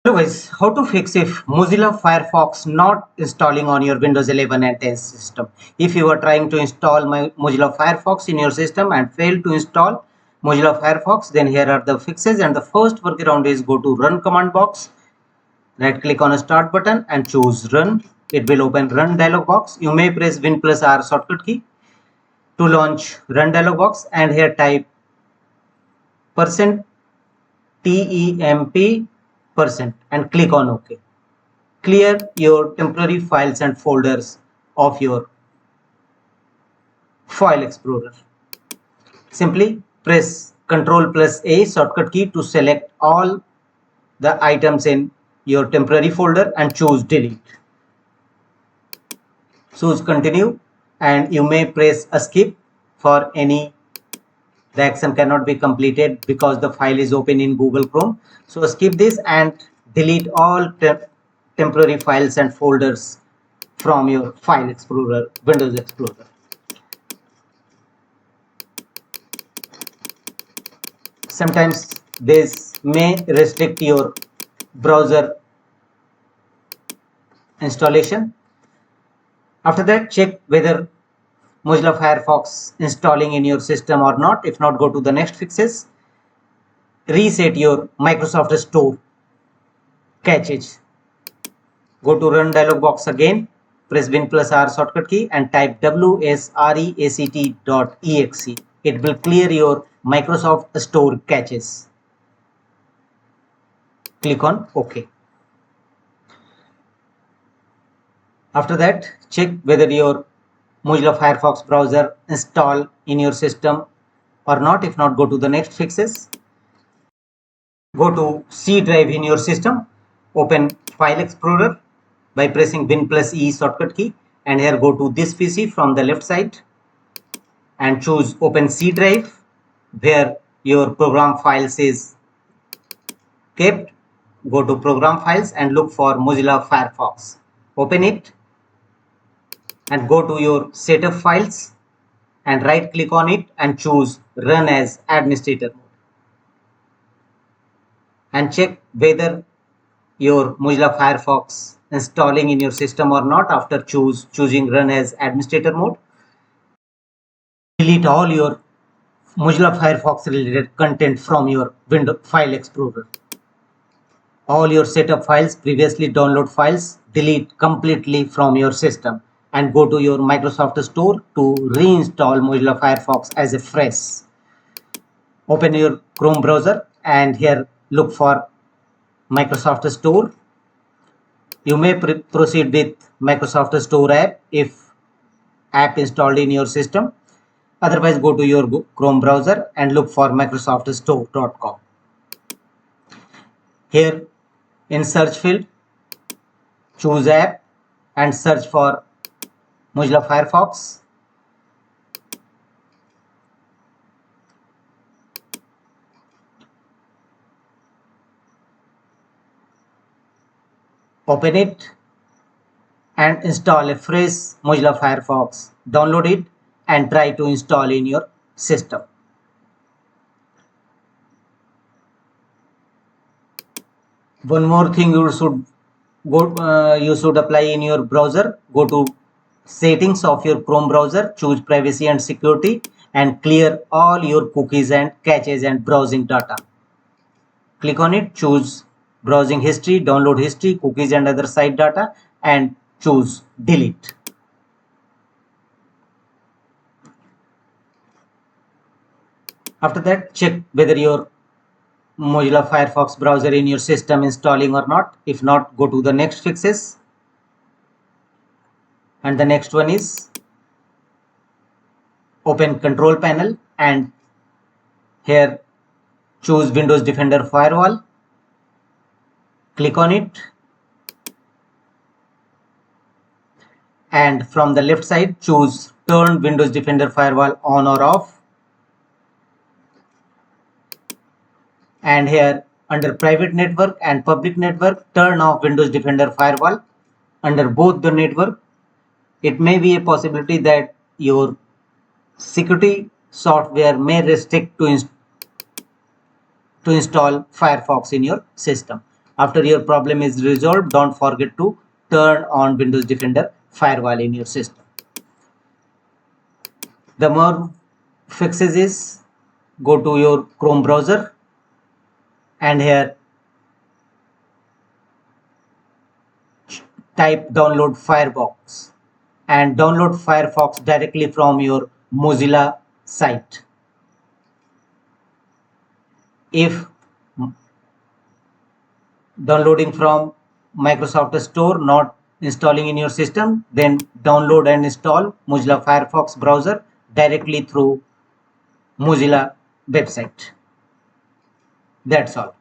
Hello guys, how to fix if Mozilla Firefox not installing on your Windows 11 and 10 system. If you are trying to install my Mozilla Firefox in your system and fail to install Mozilla Firefox, then here are the fixes, and the first workaround is go to run command box, right click on a start button and choose run. It will open run dialog box. You may press Win plus R shortcut key to launch run dialog box, and here type %temp% and click on OK. Clear your temporary files and folders of your file explorer. Simply press Ctrl plus A shortcut key to select all the items in your temporary folder and choose delete. Choose continue, and you may press escape for any. The action cannot be completed because the file is open in Google Chrome. So skip this and delete all temporary files and folders from your file explorer, Windows Explorer. Sometimes this may restrict your browser installation. After that, check whether Mozilla Firefox installing in your system or not. If not, go to the next fixes. Reset your Microsoft Store caches. Go to run dialog box again, press Win plus R shortcut key and type wsreact.exe. It will clear your Microsoft Store caches. Click on OK. After that, check whether your Mozilla Firefox browser installed in your system or not. If not, go to the next fixes. Go to C drive in your system, open File Explorer by pressing Win plus E shortcut key, and here go to this PC from the left side and choose Open C drive where your program files is kept. Go to Program Files and look for Mozilla Firefox. Open it and go to your setup files and right click on it and choose Run as Administrator mode. And check whether your Mozilla Firefox installing in your system or not. After choosing Run as Administrator mode, delete all your Mozilla Firefox related content from your Windows File Explorer. All your setup files, previously download files, delete completely from your system and go to your Microsoft Store to reinstall Mozilla Firefox as a fresh. Open your Chrome browser and here look for Microsoft Store. You may proceed with Microsoft Store app if app installed in your system. Otherwise, go to your Chrome browser and look for microsoftstore.com. Here in search field, choose app and search for Mozilla Firefox. Open it and install a fresh Mozilla Firefox. Download it and try to install in your system. One more thing you should apply in your browser. Go to settings of your Chrome browser, choose privacy and security and clear all your cookies and caches and browsing data. Click on it, choose browsing history, download history, cookies and other site data and choose delete. After that, check whether your Mozilla Firefox browser in your system installing or not. If not, go to the next fixes. And the next one is open control panel and here choose Windows Defender Firewall. Click on it and from the left side choose turn Windows Defender Firewall on or off. And here under private network and public network, turn off Windows Defender Firewall. Under both the network, it may be a possibility that your security software may restrict to install Firefox in your system. After your problem is resolved, don't forget to turn on Windows Defender firewall in your system. The more fixes is, go to your Chrome browser and here type download Firefox and download Firefox directly from your Mozilla site. If downloading from Microsoft Store not installing in your system, then download and install Mozilla Firefox browser directly through Mozilla website. That's all.